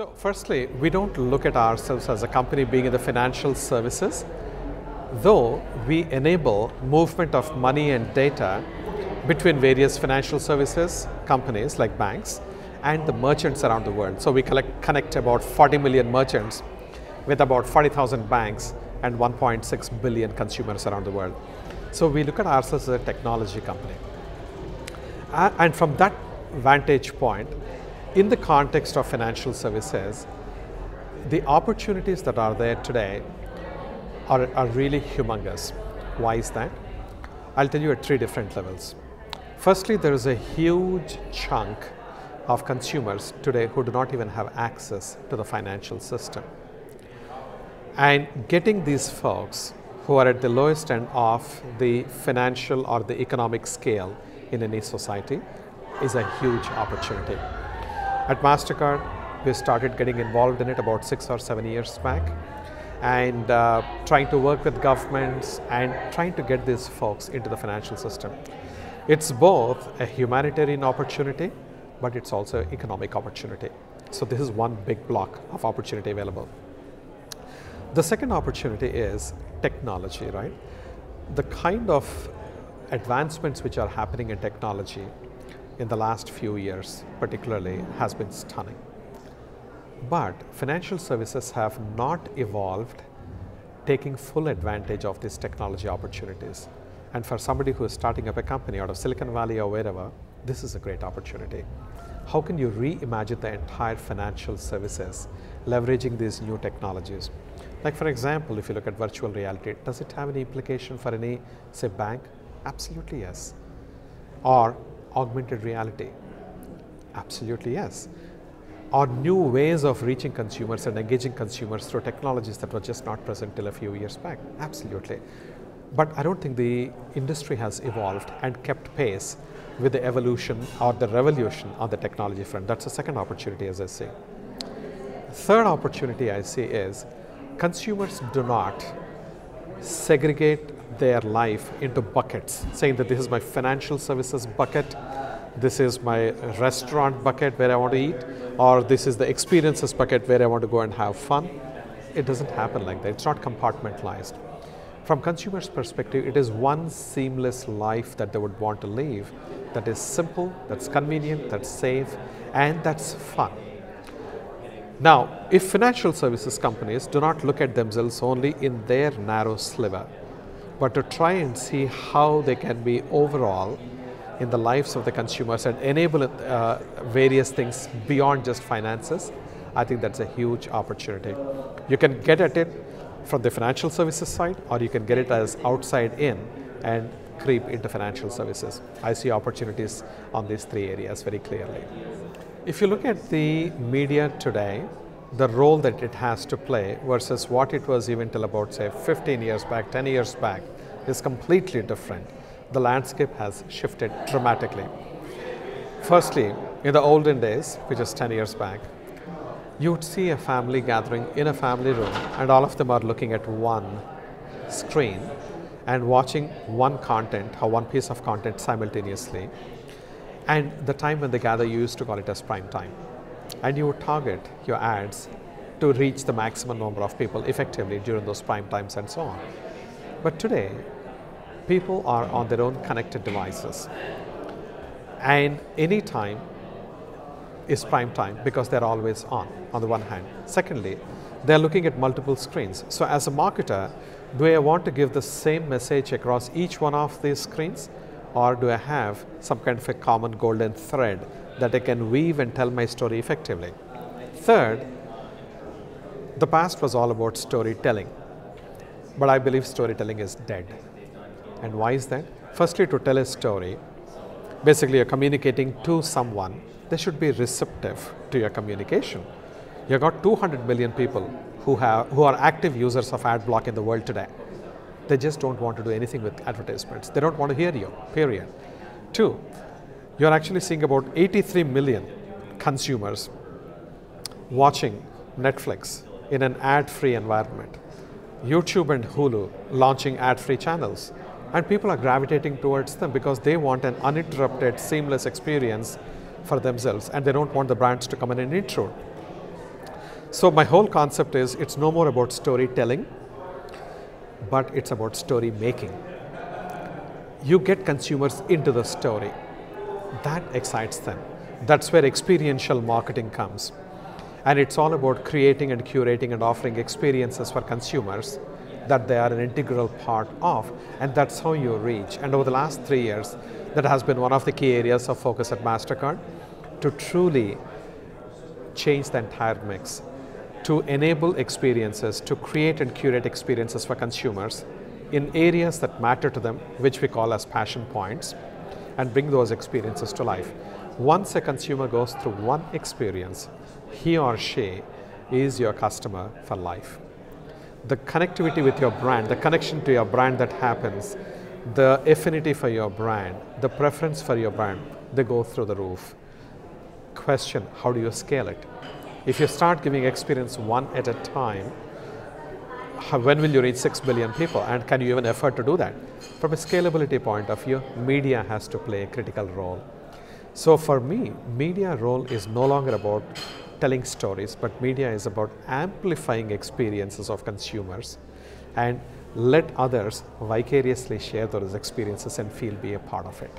So firstly, we don't look at ourselves as a company being in the financial services, though we enable movement of money and data between various financial services companies like banks and the merchants around the world. So we connect about 40 million merchants with about 40,000 banks and 1.6 billion consumers around the world. So we look at ourselves as a technology company. And from that vantage point, in the context of financial services, the opportunities that are there today are really humongous. Why is that? I'll tell you at three different levels. Firstly, there is a huge chunk of consumers today who do not even have access to the financial system. And getting these folks who are at the lowest end of the financial or the economic scale in any society is a huge opportunity. At Mastercard, we started getting involved in it about 6 or 7 years back, and trying to work with governments and trying to get these folks into the financial system. It's both a humanitarian opportunity, but it's also an economic opportunity. So this is one big block of opportunity available. The second opportunity is technology, right? The kind of advancements which are happening in technology in the last few years particularly has been stunning. But financial services have not evolved taking full advantage of these technology opportunities. And for somebody who is starting up a company out of Silicon Valley or wherever, this is a great opportunity. How can you reimagine the entire financial services leveraging these new technologies? Like for example, if you look at virtual reality, does it have any implication for any, say, bank? Absolutely yes. Or augmented reality? Absolutely yes. Or new ways of reaching consumers and engaging consumers through technologies that were just not present till a few years back? Absolutely. But I don't think the industry has evolved and kept pace with the evolution or the revolution on the technology front. That's the second opportunity, as I see. Third opportunity I see is consumers do not segregate their life into buckets, saying that this is my financial services bucket, this is my restaurant bucket where I want to eat, or this is the experiences bucket where I want to go and have fun. It doesn't happen like that. It's not compartmentalized. From consumers' perspective, it is one seamless life that they would want to live that is simple, that's convenient, that's safe, and that's fun. Now, if financial services companies do not look at themselves only in their narrow sliver, but to try and see how they can be overall in the lives of the consumers and enable various things beyond just finances, I think that's a huge opportunity. You can get at it from the financial services side, or you can get it as outside in and creep into financial services. I see opportunities on these three areas very clearly. If you look at the media today, the role that it has to play versus what it was even till about, say, 15 years back, 10 years back, is completely different. The landscape has shifted dramatically. Firstly, in the olden days, which is 10 years back, you would see a family gathering in a family room and all of them are looking at one screen and watching one content or one piece of content simultaneously. And the time when they gather, you used to call it as prime time. And you would target your ads to reach the maximum number of people effectively during those prime times and so on. But today, people are on their own connected devices. And any time is prime time because they're always on the one hand. Secondly, they're looking at multiple screens. So as a marketer, do I want to give the same message across each one of these screens? Or do I have some kind of a common golden thread that I can weave and tell my story effectively? Third, the past was all about storytelling, but I believe storytelling is dead. And why is that? Firstly, to tell a story, basically you're communicating to someone, they should be receptive to your communication. You've got 200 million people who are active users of ad block in the world today. They just don't want to do anything with advertisements. They don't want to hear you, period. Two, you're actually seeing about 83 million consumers watching Netflix in an ad-free environment. YouTube and Hulu launching ad-free channels. And people are gravitating towards them because they want an uninterrupted, seamless experience for themselves, and they don't want the brands to come in and intrude. So my whole concept is it's no more about storytelling, but it's about story making. You get consumers into the story. That excites them. That's where experiential marketing comes. And it's all about creating and curating and offering experiences for consumers that they are an integral part of, and that's how you reach. And over the last 3 years, that has been one of the key areas of focus at Mastercard, to truly change the entire mix, to enable experiences, to create and curate experiences for consumers in areas that matter to them, which we call as passion points, and bring those experiences to life. Once a consumer goes through one experience, he or she is your customer for life. The connectivity with your brand, the connection to your brand that happens, the affinity for your brand, the preference for your brand, they go through the roof. Question, how do you scale it? If you start giving experience one at a time, when will you reach 6 billion people, and can you even afford to do that? From a scalability point of view, media has to play a critical role. So for me, media role is no longer about telling stories, but media is about amplifying experiences of consumers and let others vicariously share those experiences and be a part of it.